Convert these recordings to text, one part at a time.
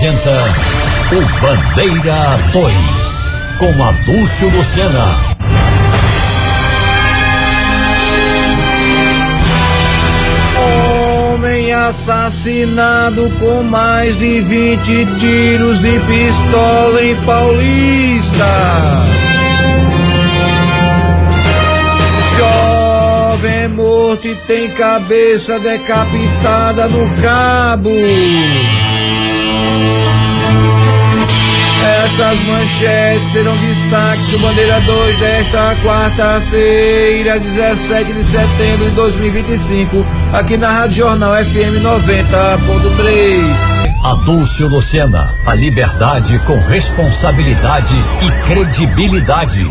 apresenta o Bandeira 2, com Adúlcio Lucena. Homem assassinado com mais de 20 tiros de pistola em Paulista. Jovem morto e tem cabeça decapitada no cabo. Essas manchetes serão destaques do Bandeira 2 desta quarta-feira, 17 de setembro de 2025, aqui na Rádio Jornal FM 90.3. Adúlcio Lucena, a liberdade com responsabilidade e credibilidade.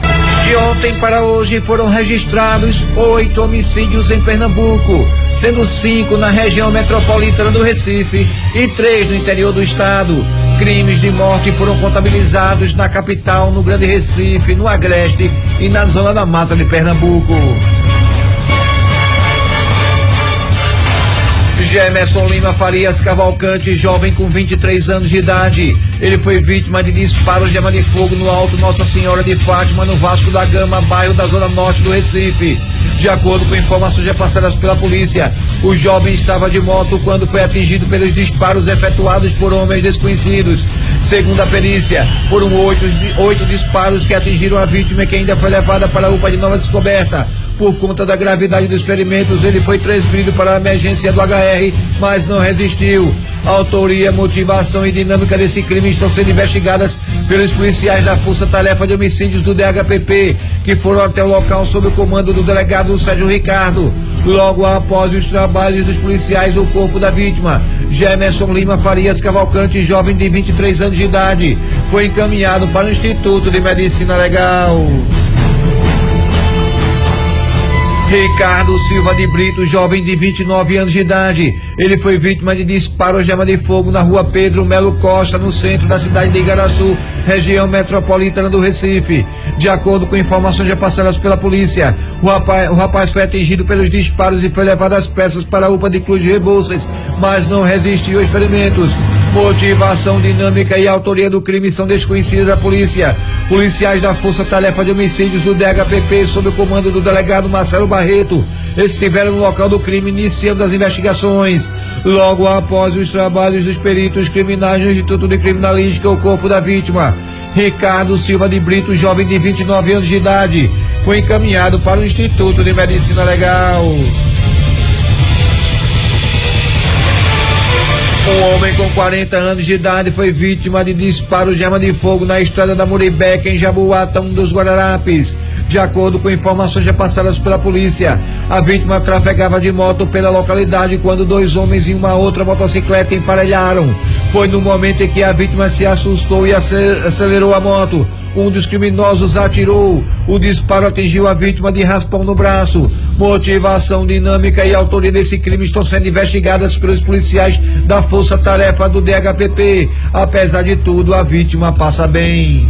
De ontem para hoje foram registrados 8 homicídios em Pernambuco, sendo 5 na região metropolitana do Recife e 3 no interior do estado. Crimes de morte foram contabilizados na capital, no Grande Recife, no Agreste e na zona da Mata de Pernambuco. Gemerson Lima Farias Cavalcante, jovem com 23 anos de idade. Ele foi vítima de disparos de arma de fogo no Alto Nossa Senhora de Fátima, no Vasco da Gama, bairro da Zona Norte do Recife. De acordo com informações repassadas pela polícia, o jovem estava de moto quando foi atingido pelos disparos efetuados por homens desconhecidos. Segundo a perícia, foram 8 disparos que atingiram a vítima, que ainda foi levada para a UPA de Nova Descoberta. Por conta da gravidade dos ferimentos, ele foi transferido para a emergência do HR, mas não resistiu. A autoria, motivação e dinâmica desse crime estão sendo investigadas pelos policiais da Força Tarefa de Homicídios do DHPP, que foram até o local sob o comando do delegado Sérgio Ricardo. Logo após os trabalhos dos policiais, o corpo da vítima, Gemerson Lima Farias Cavalcante, jovem de 23 anos de idade, foi encaminhado para o Instituto de Medicina Legal. Ricardo Silva de Brito, jovem de 29 anos de idade. Ele foi vítima de disparos de arma de fogo na rua Pedro Melo Costa, no centro da cidade de Igaraçu, região metropolitana do Recife. De acordo com informações já passadas pela polícia, o rapaz foi atingido pelos disparos e foi levado às pressas para a UPA de Cruz de Rebouças, mas não resistiu aos ferimentos. Motivação, dinâmica e autoria do crime são desconhecidas da polícia. Policiais da Força Tarefa de Homicídios do DHPP, sob o comando do delegado Marcelo Barreto, estiveram no local do crime iniciando as investigações. Logo após os trabalhos dos peritos criminais do Instituto de Criminalística, o corpo da vítima, Ricardo Silva de Brito, jovem de 29 anos de idade, foi encaminhado para o Instituto de Medicina Legal. Um homem com 40 anos de idade foi vítima de disparos de arma de fogo na estrada da Muribeca, em Jaboatão dos Guararapes. De acordo com informações já passadas pela polícia, a vítima trafegava de moto pela localidade quando 2 homens em uma outra motocicleta emparelharam. Foi no momento em que a vítima se assustou e acelerou a moto. Um dos criminosos atirou. O disparo atingiu a vítima de raspão no braço. Motivação, dinâmica e autoria desse crime estão sendo investigadas pelos policiais da Força Tarefa do DHPP. Apesar de tudo, a vítima passa bem.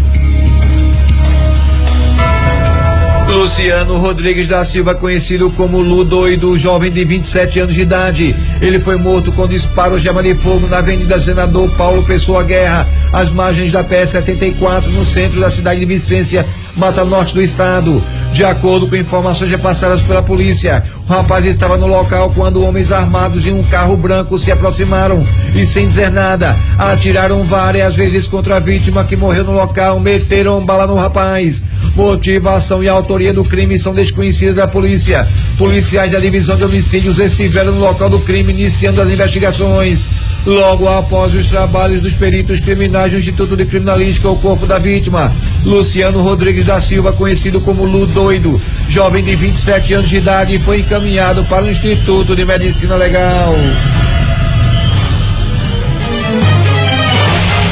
Luciano Rodrigues da Silva, conhecido como Lu Doido, jovem de 27 anos de idade. Ele foi morto com disparos de arma de fogo na Avenida Senador Paulo Pessoa Guerra, às margens da PS-74, no centro da cidade de Vicência, Mata Norte do estado. De acordo com informações repassadas pela polícia, o rapaz estava no local quando homens armados em um carro branco se aproximaram e, sem dizer nada, atiraram várias vezes contra a vítima, que morreu no local. Meteram bala no rapaz. Motivação e autoria do crime são desconhecidas da polícia. Policiais da Divisão de Homicídios estiveram no local do crime iniciando as investigações. Logo após os trabalhos dos peritos criminais do Instituto de Criminalística, o corpo da vítima, Luciano Rodrigues da Silva, conhecido como Lu Doido, jovem de 27 anos de idade, foi encaminhado para o Instituto de Medicina Legal.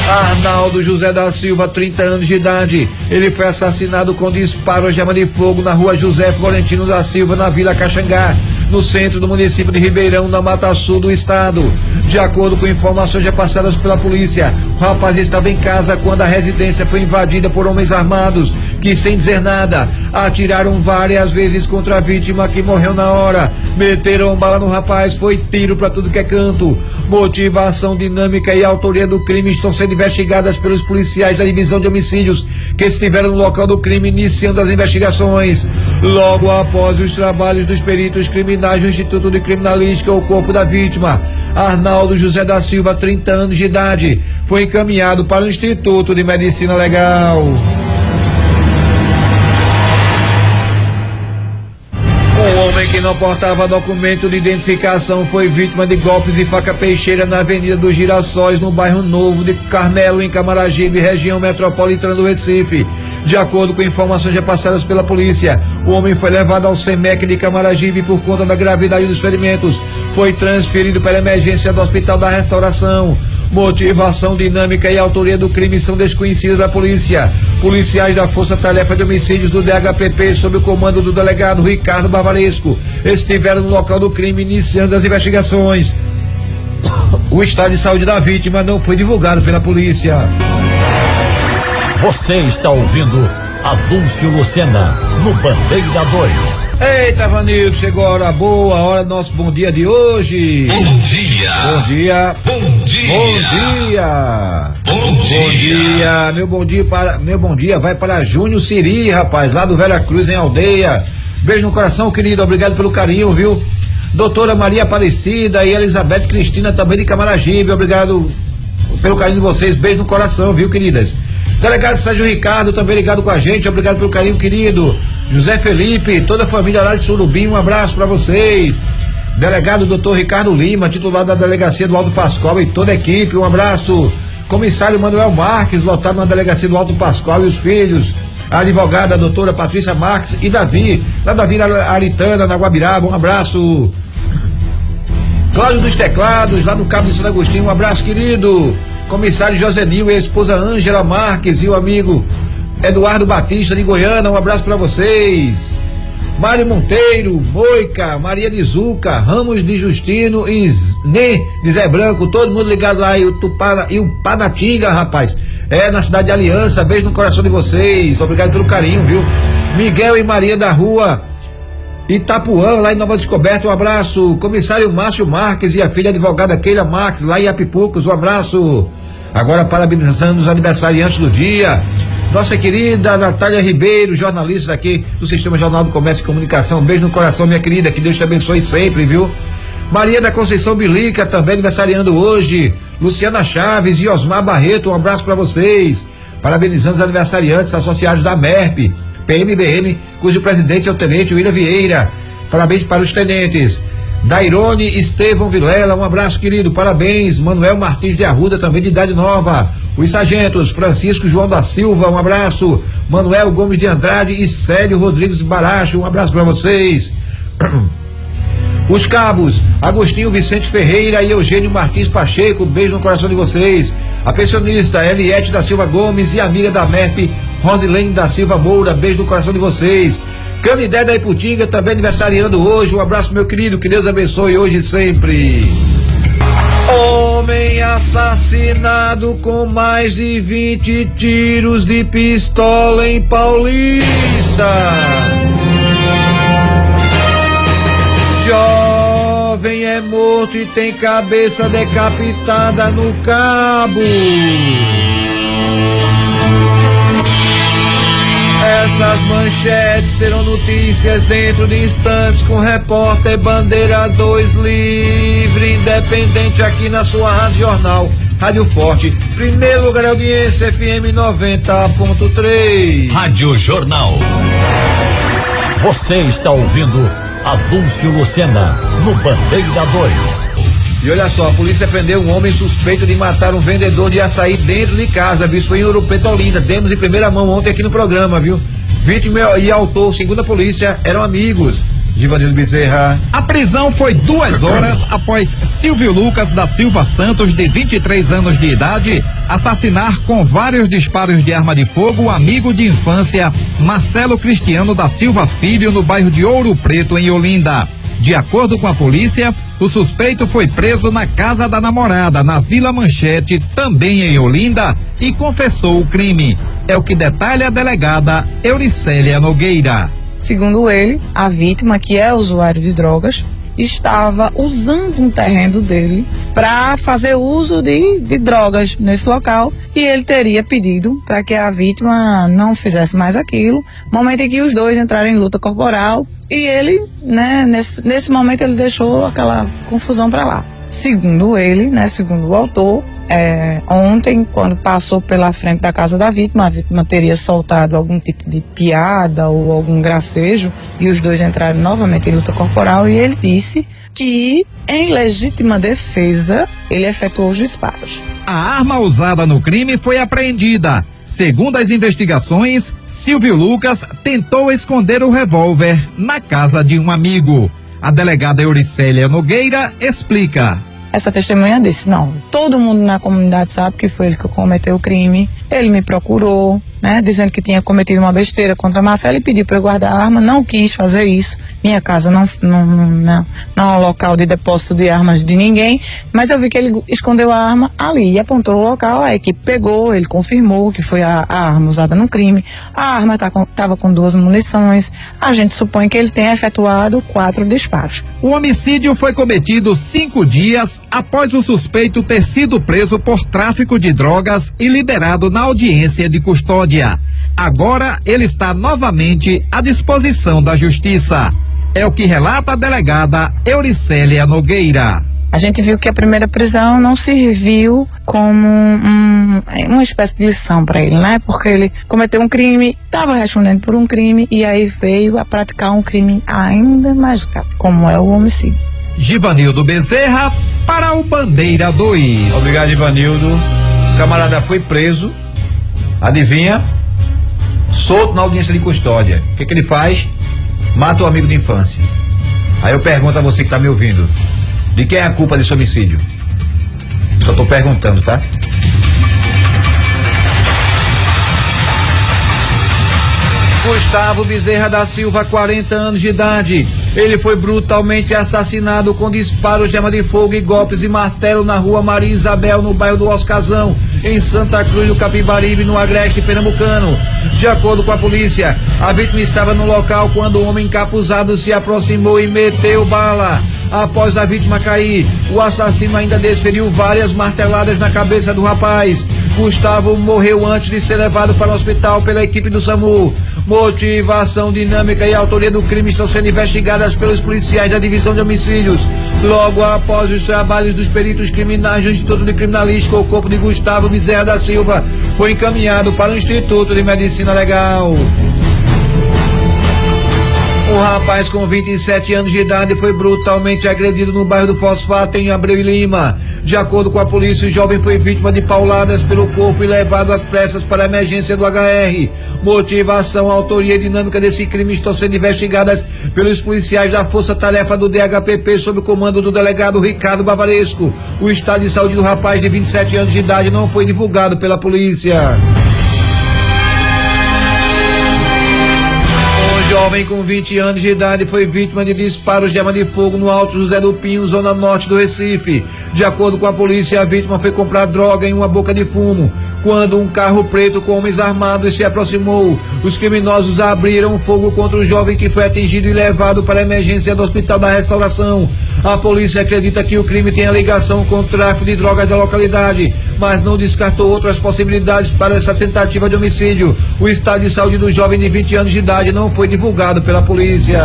Arnaldo José da Silva, 30 anos de idade. Ele foi assassinado com disparos de arma de fogo na rua José Florentino da Silva, na Vila Caxangá, no centro do município de Ribeirão, na Mata Sul do estado. De acordo com informações já passadas pela polícia, o rapaz estava em casa quando a residência foi invadida por homens armados que, sem dizer nada, atiraram várias vezes contra a vítima, que morreu na hora. Meteram bala no rapaz, foi tiro para tudo que é canto. Motivação, dinâmica e autoria do crime estão sendo investigadas pelos policiais da divisão de homicídios que estiveram no local do crime, iniciando as investigações. Logo após os trabalhos dos peritos criminais do Instituto de Criminalística, o corpo da vítima, Arnaldo José da Silva, 30 anos de idade, foi encaminhado para o Instituto de Medicina Legal. Um homem que não portava documento de identificação foi vítima de golpes de faca peixeira na Avenida dos Girassóis, no bairro Novo de Carmelo, em Camaragibe, região metropolitana do Recife. De acordo com informações repassadas pela polícia, o homem foi levado ao CEMEC de Camaragibe por conta da gravidade dos ferimentos. Foi transferido para a emergência do Hospital da Restauração. Motivação, dinâmica e autoria do crime são desconhecidas da polícia. Policiais da Força Tarefa de Homicídios do DHPP, sob o comando do delegado Ricardo Barbaresco, estiveram no local do crime, iniciando as investigações. O estado de saúde da vítima não foi divulgado pela polícia. Você está ouvindo Adúlcio Lucena no Bandeira 2. Eita, Vanildo, chegou a hora boa, a hora do nosso bom dia de hoje. Bom dia. Bom dia. Bom dia. Bom dia. Bom dia. Bom dia. Meu bom dia vai para Júnior Siri, rapaz, lá do Vera Cruz, em Aldeia. Beijo no coração, querido, obrigado pelo carinho, viu? Doutora Maria Aparecida e Elizabeth Cristina, também de Camaragibe, obrigado pelo carinho de vocês, beijo no coração, viu, queridas? Delegado Sérgio Ricardo, também ligado com a gente, obrigado pelo carinho, querido. José Felipe, toda a família lá de Surubim, um abraço para vocês. Delegado Dr. Ricardo Lima, titular da Delegacia do Alto Pascoal, e toda a equipe, um abraço. Comissário Manuel Marques, lotado na Delegacia do Alto Pascoal, e os filhos. A advogada a doutora Patrícia Marques e Davi, lá da Vila Aritana, na Guabiraba, um abraço. Cláudio dos Teclados, lá no Cabo de Santo Agostinho, um abraço, querido. Comissário Josenil e a esposa Ângela Marques e o amigo Eduardo Batista de Goiânia, um abraço para vocês. Mário Monteiro, Moica, Maria de Zuca, Ramos de Justino e Nê de Zé Branco, todo mundo ligado lá, e o Panatinga, rapaz, na cidade de Aliança, beijo no coração de vocês, obrigado pelo carinho, viu? Miguel e Maria da Rua Itapuã, lá em Nova Descoberta, um abraço. Comissário Márcio Marques e a filha advogada Keila Marques, lá em Apipucos, um abraço. Agora parabenizando os aniversariantes do dia, nossa querida Natália Ribeiro, jornalista aqui do Sistema Jornal do Comércio e Comunicação, um beijo no coração, minha querida, que Deus te abençoe sempre, viu? Maria da Conceição Bilica, também aniversariando hoje. Luciana Chaves e Osmar Barreto, um abraço para vocês. Parabenizando os aniversariantes associados da MERP, PMBM, cujo presidente é o tenente William Vieira. Parabéns para os tenentes. Dairone Estevão Vilela, um abraço, querido, parabéns. Manuel Martins de Arruda, também de idade nova. Os sargentos Francisco João da Silva, um abraço. Manuel Gomes de Andrade e Célio Rodrigues Baracho, um abraço para vocês. Os cabos Agostinho Vicente Ferreira e Eugênio Martins Pacheco, beijo no coração de vocês. A pensionista Eliette da Silva Gomes e a amiga da MERP Rosilene da Silva Moura, beijo no coração de vocês. Canidé da Iputinga, também aniversariando hoje, um abraço, meu querido, que Deus abençoe hoje e sempre. Homem assassinado com mais de 20 tiros de pistola em Paulista. Jovem é morto e tem cabeça decapitada no Cabo. Essas manchetes serão notícias dentro de instantes com o repórter Bandeira 2 livre, independente, aqui na sua Rádio Jornal, Rádio Forte, primeiro lugar de audiência, FM 90.3. Rádio Jornal. Você está ouvindo Adúlcio Lucena no Bandeira 2. E olha só, a polícia prendeu um homem suspeito de matar um vendedor de açaí dentro de casa, viu? Isso foi em Ouro Preto, Olinda. Demos em primeira mão ontem aqui no programa, viu? Vítima e autor, segundo a polícia, eram amigos. Givanildo Bezerra. A prisão foi 2 horas após Silvio Lucas da Silva Santos, de 23 anos de idade, assassinar com vários disparos de arma de fogo o amigo de infância Marcelo Cristiano da Silva Filho, no bairro de Ouro Preto, em Olinda. De acordo com a polícia, o suspeito foi preso na casa da namorada, na Vila Manchete, também em Olinda, e confessou o crime. É o que detalha a delegada Euricélia Nogueira. Segundo ele, a vítima, que é usuário de drogas, estava usando um terreno dele para fazer uso de drogas nesse local, e ele teria pedido para que a vítima não fizesse mais aquilo, momento em que os dois entraram em luta corporal, e ele, né, nesse momento ele deixou aquela confusão para lá. Segundo ele, né, segundo o autor, ontem, quando passou pela frente da casa da vítima, a vítima teria soltado algum tipo de piada ou algum gracejo, e os dois entraram novamente em luta corporal, e ele disse que, em legítima defesa, ele efetuou os disparos. A arma usada no crime foi apreendida. Segundo as investigações, Silvio Lucas tentou esconder o revólver na casa de um amigo. A delegada Euricélia Nogueira explica. Essa testemunha disse, não, todo mundo na comunidade sabe que foi ele que cometeu o crime, ele me procurou, né, dizendo que tinha cometido uma besteira contra a Marcela e pediu para eu guardar a arma, não quis fazer isso, minha casa não é um local de depósito de armas de ninguém, mas eu vi que ele escondeu a arma ali e apontou o local, a equipe pegou, ele confirmou que foi a arma usada no crime, a arma estava com 2 munições, a gente supõe que ele tenha efetuado 4 disparos. O homicídio foi cometido 5 dias após o suspeito ter sido preso por tráfico de drogas e liberado na audiência de custódia. Agora ele está novamente à disposição da justiça. É o que relata a delegada Euricélia Nogueira. A gente viu que a primeira prisão não serviu como uma espécie de lição para ele, né? Porque ele cometeu um crime, estava respondendo por um crime e aí veio a praticar um crime ainda mais grave, como é o homicídio. Givanildo Bezerra para o Bandeira 2. Obrigado, Givanildo. O camarada foi preso, adivinha? Solto na audiência de custódia. O que ele faz? Mata o amigo de infância. Aí eu pergunto a você que tá me ouvindo, de quem é a culpa desse homicídio? Só tô perguntando, tá? Gustavo Bezerra da Silva, 40 anos de idade. Ele foi brutalmente assassinado com disparos de arma de fogo e golpes e martelo na rua Maria Isabel, no bairro do Oscazão, em Santa Cruz do Capibaribe, no Agreste Pernambucano. De acordo com a polícia, a vítima estava no local quando um homem encapuzado se aproximou e meteu bala. Após a vítima cair, o assassino ainda desferiu várias marteladas na cabeça do rapaz. Gustavo morreu antes de ser levado para o hospital pela equipe do SAMU. Motivação, dinâmica e autoria do crime estão sendo investigadas pelos policiais da Divisão de Homicídios. Logo após os trabalhos dos peritos criminais do Instituto de Criminalística, o corpo de Gustavo Bezerra da Silva foi encaminhado para o Instituto de Medicina Legal. Um rapaz com 27 anos de idade foi brutalmente agredido no bairro do Fosfato, em Abreu e Lima. De acordo com a polícia, o jovem foi vítima de pauladas pelo corpo e levado às pressas para a emergência do HR. Motivação, autoria e dinâmica desse crime estão sendo investigadas pelos policiais da Força Tarefa do DHPP, sob o comando do delegado Ricardo Bavaresco. O estado de saúde do rapaz de 27 anos de idade não foi divulgado pela polícia. Jovem com 20 anos de idade foi vítima de disparos de arma de fogo no Alto José do Pinho, zona norte do Recife. De acordo com a polícia, a vítima foi comprar droga em uma boca de fumo. Quando um carro preto com homens armados se aproximou, os criminosos abriram fogo contra o jovem, que foi atingido e levado para a emergência do Hospital da Restauração. A polícia acredita que o crime tem ligação com o tráfico de drogas da localidade, mas não descartou outras possibilidades para essa tentativa de homicídio. O estado de saúde do jovem de 20 anos de idade não foi divulgado pela polícia.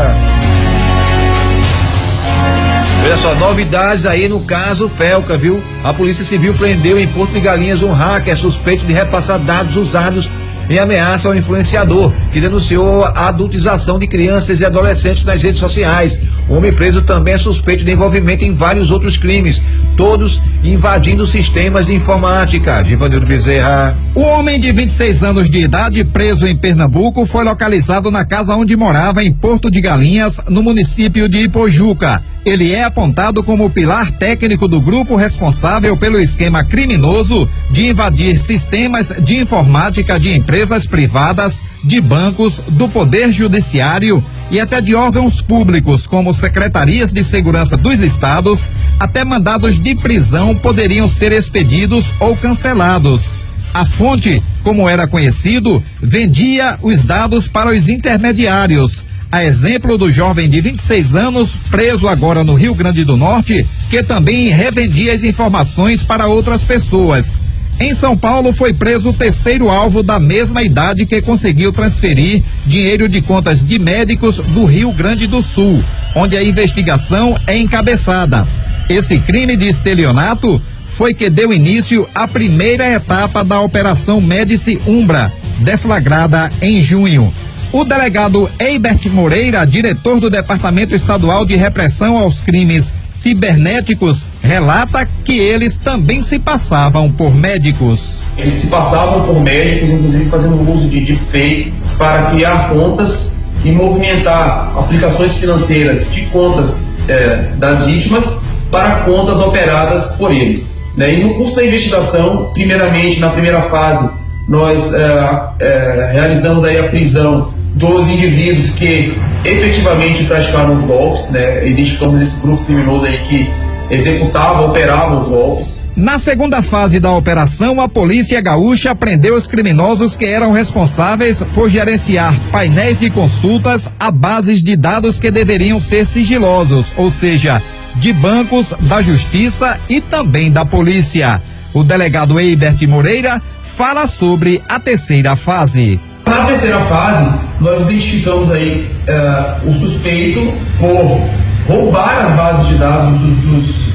Olha só, novidades aí no caso Felca, viu? A Polícia Civil prendeu em Porto de Galinhas um hacker suspeito de repassar dados usados em ameaça ao influenciador, que denunciou a adultização de crianças e adolescentes nas redes sociais. O homem preso também é suspeito de envolvimento em vários outros crimes, todos invadindo sistemas de informática. Givanildo Bezerra. O homem de 26 anos de idade, preso em Pernambuco, foi localizado na casa onde morava em Porto de Galinhas, no município de Ipojuca. Ele é apontado como o pilar técnico do grupo responsável pelo esquema criminoso de invadir sistemas de informática de empresas privadas, de bancos, do Poder Judiciário e até de órgãos públicos, como secretarias de segurança dos estados. Até mandados de prisão poderiam ser expedidos ou cancelados. A fonte, como era conhecido, vendia os dados para os intermediários. A exemplo do jovem de 26 anos, preso agora no Rio Grande do Norte, que também revendia as informações para outras pessoas. Em São Paulo foi preso o terceiro alvo da mesma idade que conseguiu transferir dinheiro de contas de médicos do Rio Grande do Sul, onde a investigação é encabeçada. Esse crime de estelionato foi que deu início à primeira etapa da Operação Médici Umbra, deflagrada em junho. O delegado Eibert Moreira, diretor do Departamento Estadual de Repressão aos Crimes Cibernéticos, relata que eles também se passavam por médicos. Eles se passavam por médicos, inclusive fazendo uso de deepfake para criar contas e movimentar aplicações financeiras de contas das vítimas para contas operadas por eles. E no curso da investigação, primeiramente, na primeira fase, nós realizamos aí a prisão dos indivíduos que efetivamente praticaram os golpes, identificamos esse grupo criminoso aí que executava, operava os golpes. Na segunda fase da operação, a polícia gaúcha prendeu os criminosos que eram responsáveis por gerenciar painéis de consultas a bases de dados que deveriam ser sigilosos, ou seja, de bancos, da justiça e também da polícia. O delegado Eibert Moreira fala sobre a terceira fase. Na terceira fase, nós identificamos aí o suspeito por roubar as bases de dados dos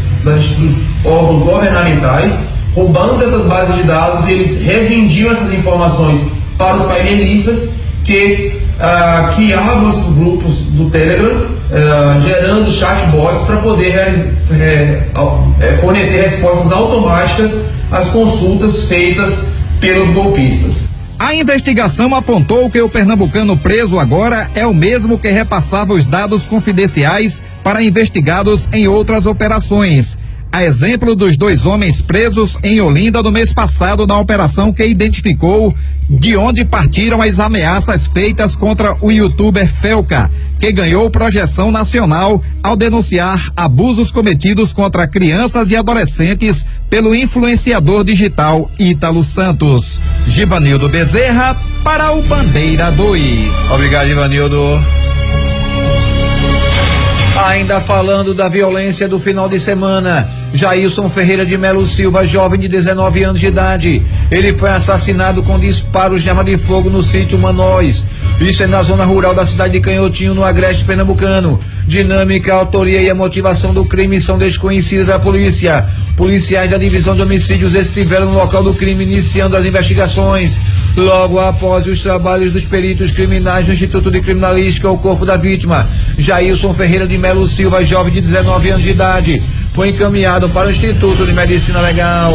órgãos governamentais, roubando essas bases de dados, e eles revendiam essas informações para os painelistas que criavam esses grupos do Telegram, gerando chatbots para poder fornecer respostas automáticas às consultas feitas pelos golpistas. A investigação apontou que o pernambucano preso agora é o mesmo que repassava os dados confidenciais para investigados em outras operações. A exemplo dos 2 homens presos em Olinda no mês passado na operação que identificou de onde partiram as ameaças feitas contra o youtuber Felca, que ganhou projeção nacional ao denunciar abusos cometidos contra crianças e adolescentes pelo influenciador digital Ítalo Santos. Givanildo Bezerra para o Bandeira 2. Obrigado, Givanildo. Ainda falando da violência do final de semana, Jailson Ferreira de Melo Silva, jovem de 19 anos de idade, ele foi assassinado com disparos de arma de fogo no sítio Manóis. Isso é na zona rural da cidade de Canhotinho, no agreste pernambucano. Dinâmica, a autoria e a motivação do crime são desconhecidas à polícia. Policiais da divisão de homicídios estiveram no local do crime iniciando as investigações. Logo após os trabalhos dos peritos criminais do Instituto de Criminalística, o corpo da vítima, Jailson Ferreira de Melo Silva, jovem de 19 anos de idade, foi encaminhado para o Instituto de Medicina Legal.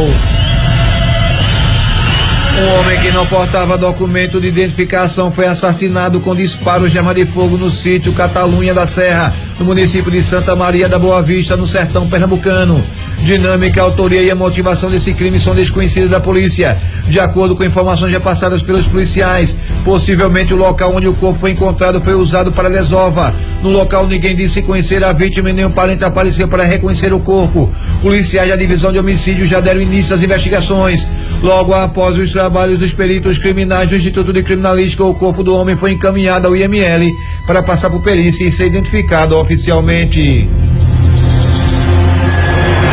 Um homem que não portava documento de identificação foi assassinado com disparos de arma de fogo no sítio Catalunha da Serra, no município de Santa Maria da Boa Vista, no sertão pernambucano. Dinâmica, a autoria e a motivação desse crime são desconhecidas da polícia. De acordo com informações já passadas pelos policiais, possivelmente o local onde o corpo foi encontrado foi usado para desova. No local ninguém disse conhecer a vítima e nenhum parente apareceu para reconhecer o corpo. Policiais da divisão de homicídios já deram início às investigações. Logo após os trabalhos dos peritos criminais do Instituto de Criminalística, o corpo do homem foi encaminhado ao IML para passar por perícia e ser identificado oficialmente.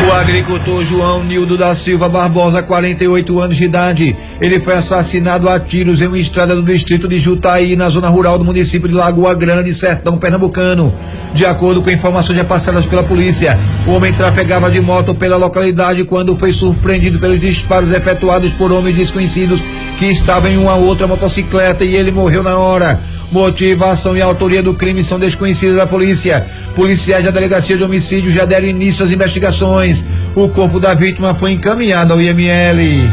O agricultor João Nildo da Silva Barbosa, 48 anos de idade, ele foi assassinado a tiros em uma estrada do distrito de Jutaí, na zona rural do município de Lagoa Grande, sertão pernambucano. De acordo com informações já passadas pela polícia, o homem trafegava de moto pela localidade quando foi surpreendido pelos disparos efetuados por homens desconhecidos que estavam em uma outra motocicleta, e ele morreu na hora. Motivação e autoria do crime são desconhecidas da polícia. Policiais da Delegacia de Homicídio já deram início às investigações. O corpo da vítima foi encaminhado ao IML.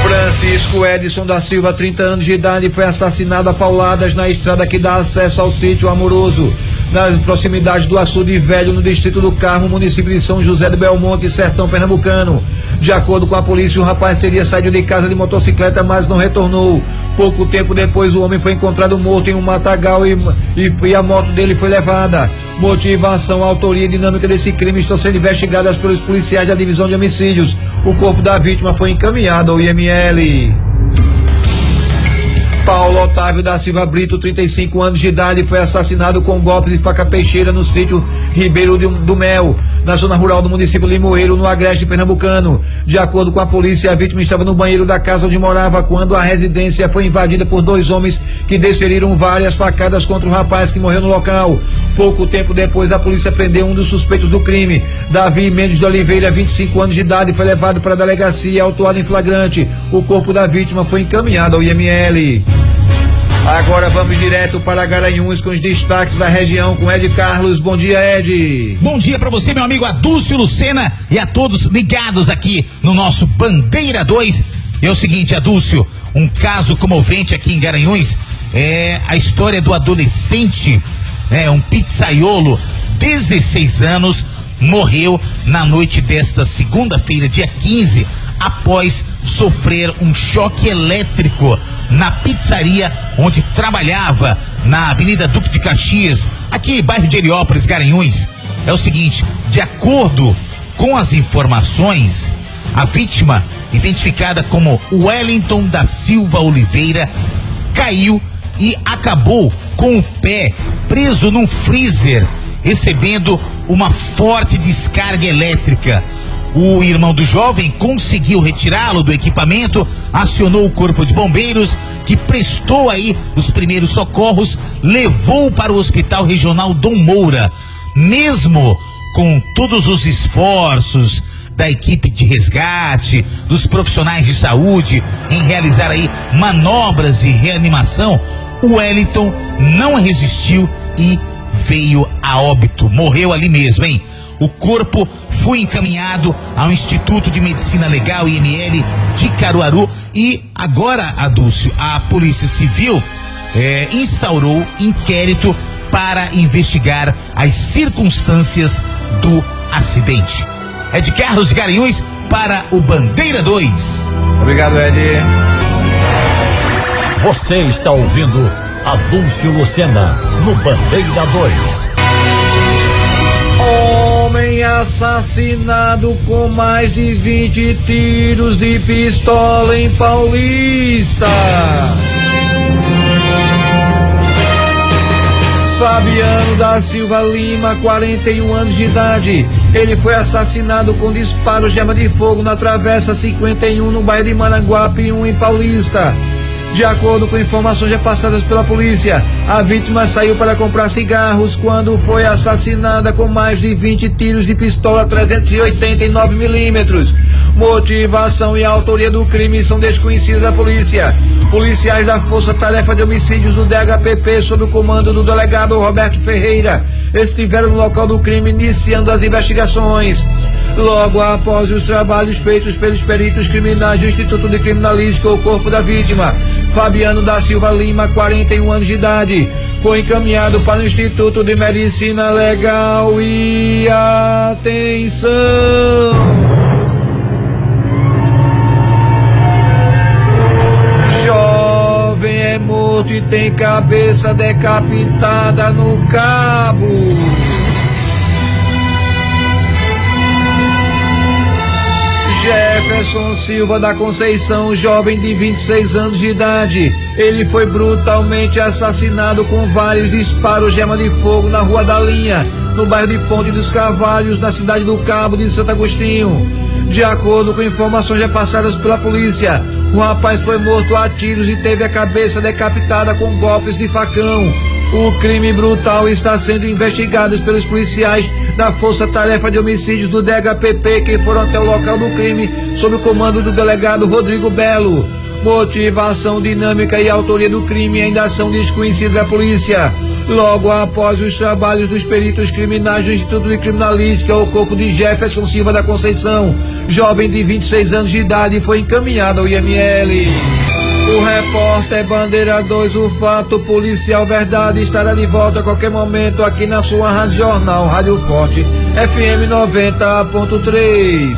Francisco Edson da Silva, 30 anos de idade, foi assassinado a pauladas na estrada que dá acesso ao sítio Amoroso, nas proximidades do Açude Velho, no distrito do Carmo, município de São José do Belmonte, sertão pernambucano. De acordo com a polícia, o rapaz teria saído de casa de motocicleta, mas não retornou. Pouco tempo depois, o homem foi encontrado morto em um matagal e a moto dele foi levada. Motivação, autoria e dinâmica desse crime estão sendo investigadas pelos policiais da divisão de homicídios. O corpo da vítima foi encaminhado ao IML. Paulo Otávio da Silva Brito, 35 anos de idade, foi assassinado com golpes de faca peixeira no sítio Ribeiro do Mel, na zona rural do município Limoeiro, no Agreste Pernambucano. De acordo com a polícia, a vítima estava no banheiro da casa onde morava quando a residência foi invadida por dois homens que desferiram várias facadas contra o rapaz que morreu no local. Pouco tempo depois, a polícia prendeu um dos suspeitos do crime. Davi Mendes de Oliveira, 25 anos de idade, foi levado para a delegacia, autuado em flagrante. O corpo da vítima foi encaminhado ao IML. Agora vamos direto para Garanhuns com os destaques da região com Ed Carlos. Bom dia, Ed. Bom dia para você, meu amigo Adúcio Lucena, e a todos ligados aqui no nosso Bandeira 2. É o seguinte, Adúcio, um caso comovente aqui em Garanhuns é a história do adolescente, um pizzaiolo, 16 anos, morreu na noite desta segunda-feira, dia 15, após sofrer um choque elétrico na pizzaria onde trabalhava, na Avenida Duque de Caxias, aqui bairro de Heliópolis, Garanhuns. É o seguinte, de acordo com as informações, a vítima, identificada como Wellington da Silva Oliveira, caiu e acabou com o pé preso num freezer, recebendo uma forte descarga elétrica. O irmão do jovem conseguiu retirá-lo do equipamento, acionou o corpo de bombeiros, que prestou aí os primeiros socorros, levou para o Hospital Regional Dom Moura. Mesmo com todos os esforços da equipe de resgate, dos profissionais de saúde, em realizar aí manobras de reanimação, o Wellington não resistiu e veio a óbito, morreu ali mesmo, hein? O corpo foi encaminhado ao Instituto de Medicina Legal, IML, de Caruaru, e agora, Adúcio, a Polícia Civil instaurou inquérito para investigar as circunstâncias do acidente. É de Carlos de Garanhuns para o Bandeira 2. Obrigado, Ed. Você está ouvindo Adúcio Lucena no Bandeira 2. Homem assassinado com mais de 20 tiros de pistola em Paulista. Fabiano da Silva Lima, 41 anos de idade. Ele foi assassinado com disparos de arma de fogo na Travessa 51, no bairro de Maranguape 1, em Paulista. De acordo com informações repassadas pela polícia, a vítima saiu para comprar cigarros quando foi assassinada com mais de 20 tiros de pistola 389mm. Motivação e autoria do crime são desconhecidas da polícia. Policiais da Força Tarefa de Homicídios do DHPP, sob o comando do delegado Roberto Ferreira, estiveram no local do crime iniciando as investigações. Logo após os trabalhos feitos pelos peritos criminais do Instituto de Criminalística, o corpo da vítima, Fabiano da Silva Lima, 41 anos de idade, foi encaminhado para o Instituto de Medicina Legal. E atenção! Jovem é morto e tem cabeça decapitada no Cabo. Jefferson Silva da Conceição, jovem de 26 anos de idade. Ele foi brutalmente assassinado com vários disparos de arma de fogo na Rua da Linha, no bairro de Ponte dos Carvalhos, na cidade do Cabo de Santo Agostinho. De acordo com informações repassadas pela polícia, o rapaz foi morto a tiros e teve a cabeça decapitada com golpes de facão. O crime brutal está sendo investigado pelos policiais da Força Tarefa de Homicídios do DHPP, que foram até o local do crime sob o comando do delegado Rodrigo Belo. Motivação, dinâmica e autoria do crime ainda são desconhecidas da polícia. Logo após os trabalhos dos peritos criminais do Instituto de Criminalística, o corpo de Jefferson Silva da Conceição, jovem de 26 anos de idade, foi encaminhado ao IML. O repórter Bandeira 2, o fato policial verdade, estará de volta a qualquer momento aqui na sua Rádio Jornal, Rádio Forte, FM 90.3.